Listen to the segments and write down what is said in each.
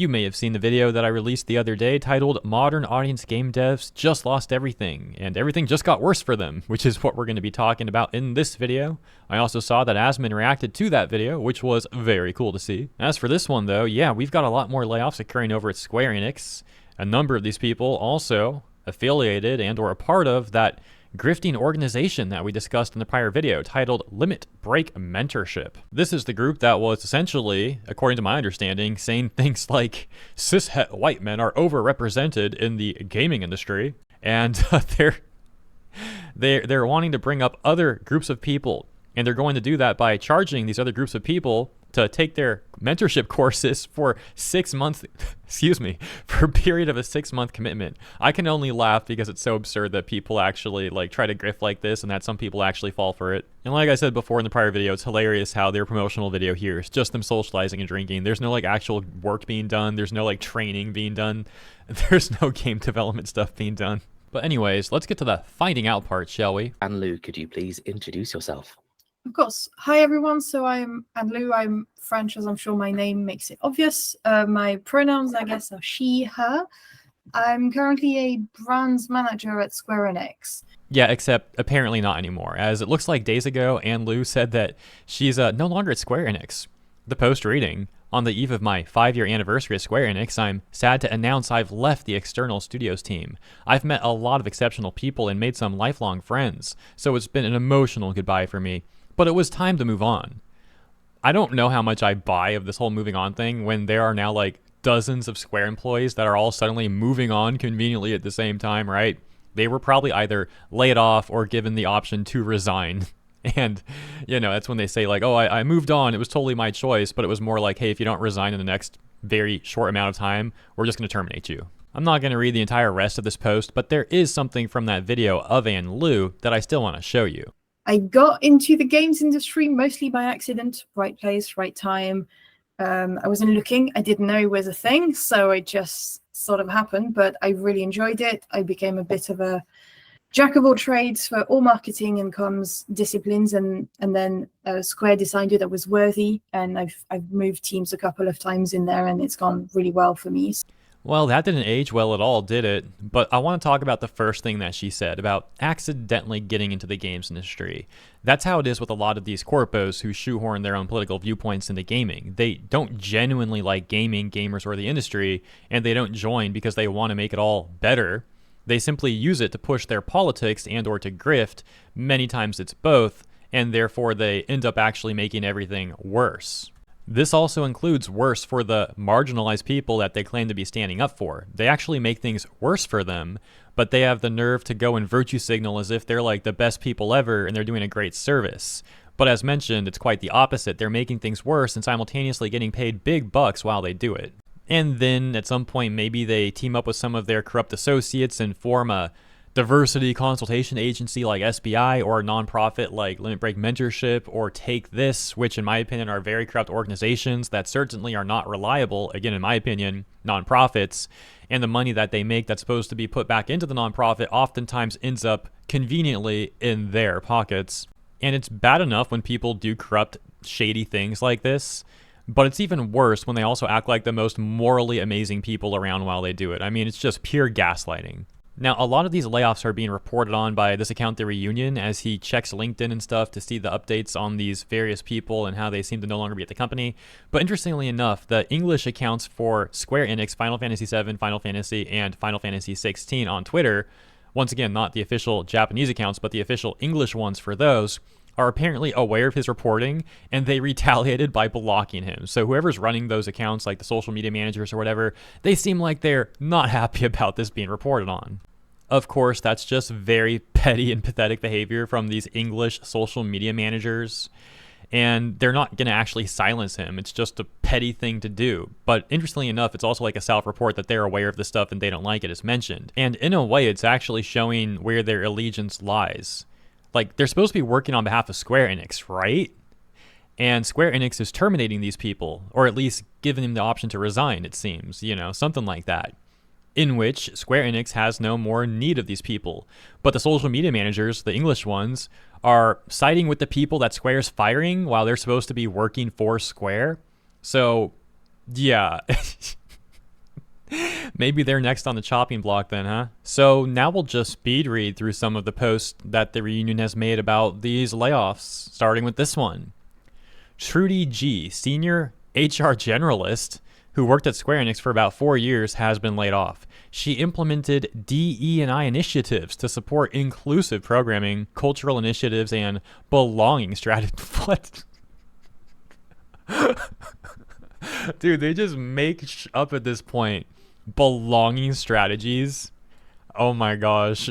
You may have seen the video that I released the other day titled Modern Audience Game Devs Just Lost Everything, and everything just got worse for them, which is what we're going to be talking about in this video. I also saw that Asmin reacted to that video, which was very cool to see. As for this one though, yeah, we've got a lot more layoffs occurring over at Square Enix. A number of these people also affiliated and or a part of that grifting organization that we discussed in the prior video titled Limit Break Mentorship. This is the group that was essentially, according to my understanding, saying things like cishet white men are overrepresented in the gaming industry, and they're wanting to bring up other groups of people, and they're going to do that by charging these other groups of people to take their mentorship courses for 6 months, for a period of a 6-month commitment. I can only laugh because it's so absurd that people actually like try to grift like this and that some people actually fall for it. And like I said before in the prior video, it's hilarious how their promotional video here is just them socializing and drinking. There's no like actual work being done. There's no like training being done. There's no game development stuff being done. But anyways, let's get to the finding out part, shall we? And Lou, could you please introduce yourself? Of course. Hi, everyone. So I'm Anne-Lou. I'm French, as I'm sure my name makes it obvious. My pronouns, I guess, are she, her. I'm currently a brands manager at Square Enix. Yeah, except apparently not anymore, as it looks like days ago, Anne-Lou said that she's no longer at Square Enix. The post reading, on the eve of my 5-year anniversary at Square Enix, I'm sad to announce I've left the external studios team. I've met a lot of exceptional people and made some lifelong friends, so it's been an emotional goodbye for me. But it was time to move on. I don't know how much I buy of this whole moving on thing when there are now like dozens of Square employees that are all suddenly moving on conveniently at the same time, right? They were probably either laid off or given the option to resign. And, you know, that's when they say like, oh, I moved on. It was totally my choice. But it was more like, hey, if you don't resign in the next very short amount of time, we're just going to terminate you. I'm not going to read the entire rest of this post, but there is something from that video of Anne-Lou that I still want to show you. I got into the games industry mostly by accident, right place, right time. I wasn't looking, I didn't know it was a thing, so it just sort of happened, but I really enjoyed it. I became a bit of a jack of all trades for all marketing and comms disciplines, and then Square decided I was worthy, and I've moved teams a couple of times in there, and it's gone really well for me. Well, that didn't age well at all, did it? But I want to talk about the first thing that she said about accidentally getting into the games industry. That's how it is with a lot of these corpos who shoehorn their own political viewpoints into gaming. They don't genuinely like gaming, gamers, or the industry, and they don't join because they want to make it all better. They simply use it to push their politics and or to grift. Many times it's both, and therefore they end up actually making everything worse. This also includes worse for the marginalized people that they claim to be standing up for. They actually make things worse for them, but they have the nerve to go and virtue signal as if they're like the best people ever and they're doing a great service. But as mentioned, it's quite the opposite. They're making things worse and simultaneously getting paid big bucks while they do it. And then at some point, maybe they team up with some of their corrupt associates and form a diversity consultation agency like SBI, or a nonprofit like Limit Break Mentorship, or Take This, which in my opinion are very corrupt organizations that certainly are not reliable, again in my opinion, nonprofits, and the money that they make that's supposed to be put back into the nonprofit oftentimes ends up conveniently in their pockets. And it's bad enough when people do corrupt, shady things like this, but it's even worse when they also act like the most morally amazing people around while they do it. I mean, it's just pure gaslighting. Now, a lot of these layoffs are being reported on by this account, The Reunion, as he checks LinkedIn and stuff to see the updates on these various people and how they seem to no longer be at the company. But interestingly enough, the English accounts for Square Enix, Final Fantasy VII, Final Fantasy, and Final Fantasy XVI on Twitter, once again, not the official Japanese accounts, but the official English ones for those, are apparently aware of his reporting, and they retaliated by blocking him. So whoever's running those accounts, like the social media managers or whatever, they seem like they're not happy about this being reported on. Of course, that's just very petty and pathetic behavior from these English social media managers, and they're not going to actually silence him. It's just a petty thing to do. But interestingly enough, it's also like a self-report that they're aware of this stuff and they don't like it, as mentioned. And in a way, it's actually showing where their allegiance lies. Like, they're supposed to be working on behalf of Square Enix, right? And Square Enix is terminating these people, or at least giving them the option to resign, it seems, you know, something like that. In which Square Enix has no more need of these people. But the social media managers, the English ones, are siding with the people that Square's firing while they're supposed to be working for Square. So, yeah. Maybe they're next on the chopping block then, huh? So now we'll just speed read through some of the posts that the reunion has made about these layoffs, starting with this one. Trudy G, senior HR generalist who worked at Square Enix for about 4 years, has been laid off. She implemented DE&I initiatives to support inclusive programming, cultural initiatives, and belonging strategy. What? Dude, they just make up at this point belonging strategies. Oh my gosh.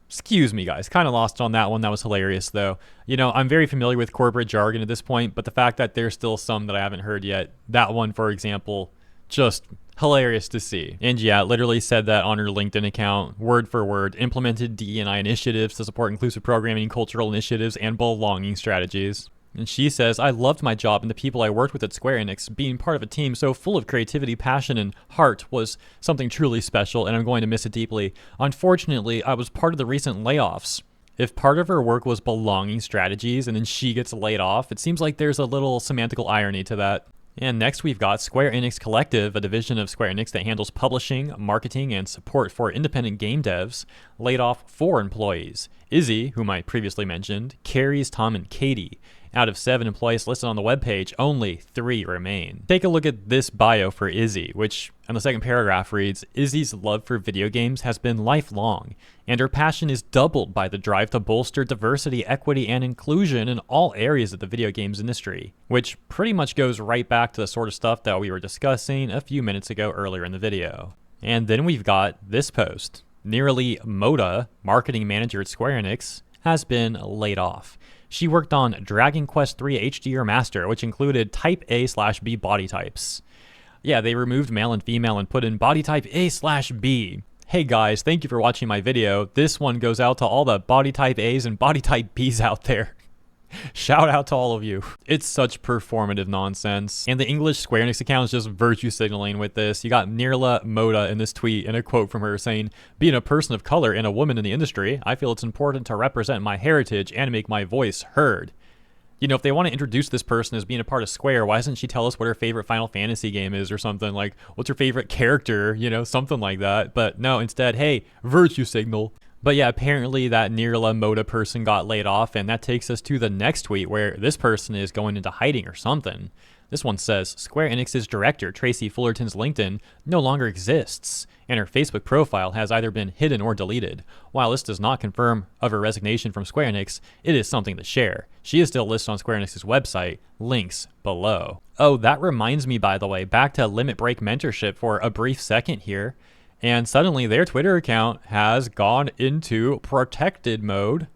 Excuse me, guys. Kind of lost on that one. That was hilarious, though. You know, I'm very familiar with corporate jargon at this point, but the fact that there's still some that I haven't heard yet, that one, for example, just hilarious to see. And yeah, it literally said that on her LinkedIn account, word for word, implemented DE&I initiatives to support inclusive programming, cultural initiatives, and belonging strategies. And she says, I loved my job and the people I worked with at Square Enix. Being part of a team so full of creativity, passion, and heart was something truly special, and I'm going to miss it deeply. Unfortunately, I was part of the recent layoffs. If part of her work was belonging strategies and then she gets laid off, it seems like there's a little semantical irony to that. And next we've got Square Enix Collective, a division of Square Enix that handles publishing, marketing, and support for independent game devs, laid off 4 employees. Izzy, whom I previously mentioned, Carrie's Tom and Katie. Out of 7 employees listed on the webpage, only 3 remain. Take a look at this bio for Izzy, which on the second paragraph reads, Izzy's love for video games has been lifelong, and her passion is doubled by the drive to bolster diversity, equity, and inclusion in all areas of the video games industry, which pretty much goes right back to the sort of stuff that we were discussing a few minutes ago earlier in the video. And then we've got this post. Nearly Moda, marketing manager at Square Enix, has been laid off. She worked on Dragon Quest III HD Remaster, which included Type A/B body types. Yeah, they removed male and female and put in body type A/B. Hey guys, thank you for watching my video. This one goes out to all the body type A's and body type B's out there. Shout out to all of you. It's such performative nonsense. And the English Square Enix account is just virtue signaling with this. You got Nirla Moda in this tweet and a quote from her saying, being a person of color and a woman in the industry, I feel it's important to represent my heritage and make my voice heard. You know, if they want to introduce this person as being a part of Square, why doesn't she tell us what her favorite Final Fantasy game is or something? Like, what's her favorite character? You know, something like that. But no, instead, hey, virtue signal. But yeah, apparently that Nirla Moda person got laid off, and that takes us to the next tweet where this person is going into hiding or something. This one says, Square Enix's director, Tracy Fullerton's LinkedIn, no longer exists, and her Facebook profile has either been hidden or deleted. While this does not confirm of her resignation from Square Enix, it is something to share. She is still listed on Square Enix's website, links below. Oh, that reminds me, by the way, back to Limit Break Mentorship for a brief second here. And suddenly their Twitter account has gone into protected mode.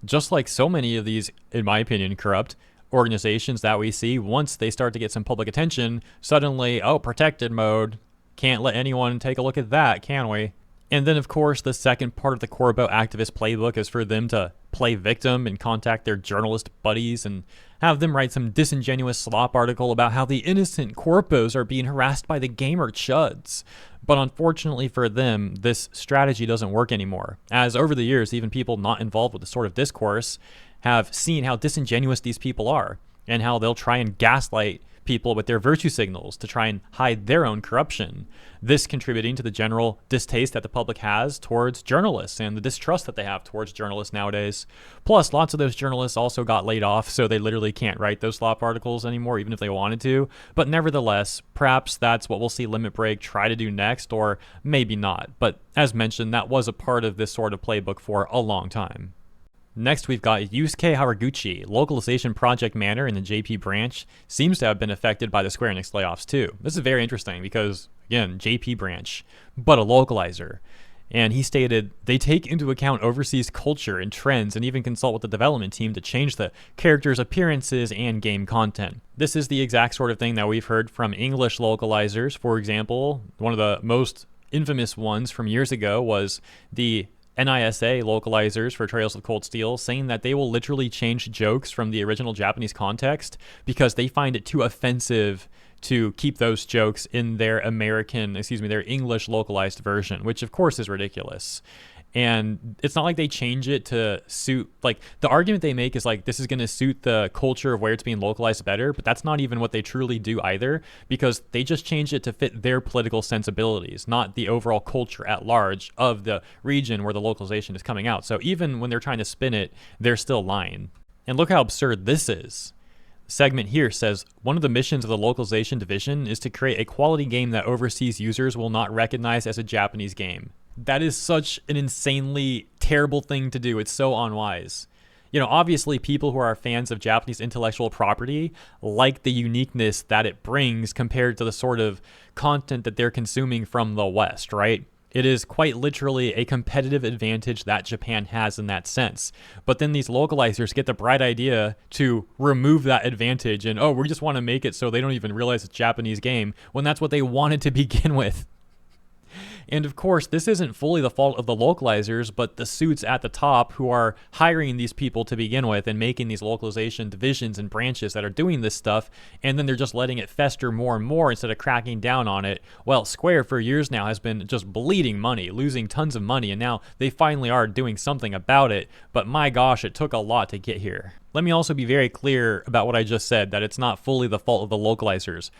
Just like so many of these, in my opinion, corrupt organizations that we see, once they start to get some public attention, suddenly, oh, protected mode. Can't let anyone take a look at that, can we? And then, of course, the second part of the Corpo activist playbook is for them to play victim and contact their journalist buddies and have them write some disingenuous slop article about how the innocent corpos are being harassed by the gamer chuds. But unfortunately for them, this strategy doesn't work anymore, as over the years, even people not involved with this sort of discourse have seen how disingenuous these people are and how they'll try and gaslight people with their virtue signals to try and hide their own corruption. This contributing to the general distaste that the public has towards journalists and the distrust that they have towards journalists nowadays. Plus, lots of those journalists also got laid off, so they literally can't write those slop articles anymore, even if they wanted to. But nevertheless, perhaps that's what we'll see Limit Break try to do next, or maybe not. But as mentioned, that was a part of this sort of playbook for a long time. Next, we've got Yusuke Haraguchi, localization project manager in the JP branch, seems to have been affected by the Square Enix layoffs too. This is very interesting because, again, JP branch, but a localizer. And he stated, they take into account overseas culture and trends and even consult with the development team to change the characters' appearances and game content. This is the exact sort of thing that we've heard from English localizers. For example, one of the most infamous ones from years ago was the NISA localizers for Trails of Cold Steel, saying that they will literally change jokes from the original Japanese context because they find it too offensive to keep those jokes in their their English localized version, which of course is ridiculous. And it's not like they change it to suit, like, the argument they make is like this is going to suit the culture of where it's being localized better, but that's not even what they truly do either, because they just changed it to fit their political sensibilities, not the overall culture at large of the region where the localization is coming out. So even when they're trying to spin it, they're still lying. And look how absurd this is. The segment here says, one of the missions of the localization division is to create a quality game that overseas users will not recognize as a Japanese game. That is such an insanely terrible thing to do. It's so unwise. You know, obviously people who are fans of Japanese intellectual property like the uniqueness that it brings compared to the sort of content that they're consuming from the West, right? It is quite literally a competitive advantage that Japan has in that sense. But then these localizers get the bright idea to remove that advantage and, oh, we just want to make it so they don't even realize it's a Japanese game, when that's what they wanted to begin with. And of course, this isn't fully the fault of the localizers, but the suits at the top who are hiring these people to begin with and making these localization divisions and branches that are doing this stuff, and then they're just letting it fester more and more instead of cracking down on it. Well, Square for years now has been just bleeding money, losing tons of money, and now they finally are doing something about it, but my gosh, it took a lot to get here. Let me also be very clear about what I just said, that it's not fully the fault of the localizers.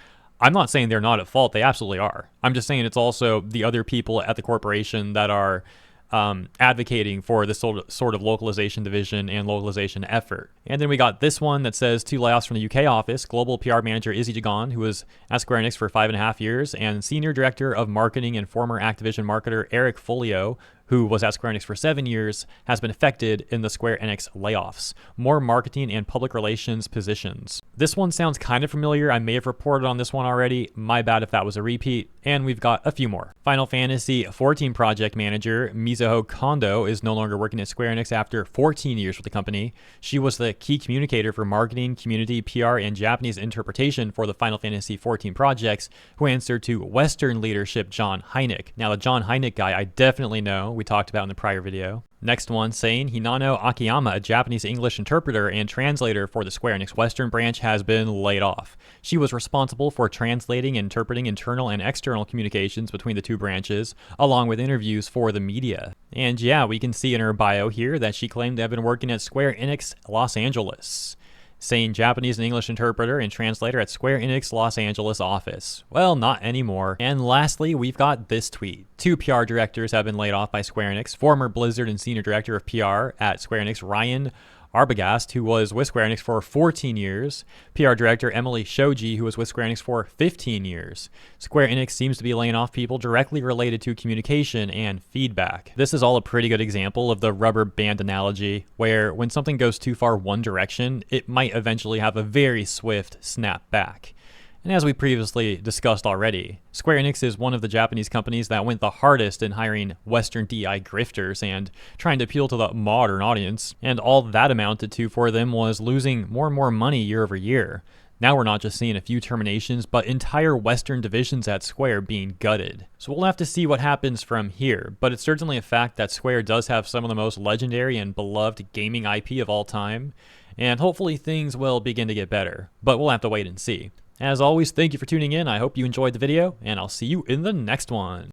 I'm not saying they're not at fault. They absolutely are. I'm just saying it's also the other people at the corporation that are advocating for this sort of localization division and localization effort. And then we got this one that says 2 layoffs from the UK office. Global PR manager Izzy Jagan, who was at Square Enix for 5.5 years, and senior director of marketing and former Activision marketer Eric Folio, who was at Square Enix for 7 years, has been affected in the Square Enix layoffs. More marketing and public relations positions. This one sounds kind of familiar. I may have reported on this one already. My bad if that was a repeat. And we've got a few more. Final Fantasy XIV project manager Mizuho Kondo is no longer working at Square Enix after 14 years with the company. She was the key communicator for marketing, community, PR, and Japanese interpretation for the Final Fantasy XIV projects, who answered to Western leadership John Hynek. Now, the John Hynek guy I definitely know. We talked about in the prior video. Next one, saying Hinano Akiyama, a Japanese English interpreter and translator for the Square Enix Western branch, has been laid off. She was responsible for translating and interpreting internal and external communications between the two branches, along with interviews for the media. And yeah, we can see in her bio here that she claimed to have been working at Square Enix Los Angeles, saying Japanese and English interpreter and translator at Square Enix Los Angeles office. Well, not anymore. And lastly, we've got this tweet. 2 PR directors have been laid off by Square Enix. Former Blizzard and senior director of PR at Square Enix, Ryan Arbogast, who was with Square Enix for 14 years. PR director Emily Shoji, who was with Square Enix for 15 years. Square Enix seems to be laying off people directly related to communication and feedback. This is all a pretty good example of the rubber band analogy, where when something goes too far one direction, it might eventually have a very swift snap back. And as we previously discussed already, Square Enix is one of the Japanese companies that went the hardest in hiring Western DI grifters and trying to appeal to the modern audience, and all that amounted to for them was losing more and more money year over year. Now we're not just seeing a few terminations, but entire Western divisions at Square being gutted. So we'll have to see what happens from here, but it's certainly a fact that Square does have some of the most legendary and beloved gaming IP of all time, and hopefully things will begin to get better, but we'll have to wait and see. As always, thank you for tuning in. I hope you enjoyed the video, and I'll see you in the next one.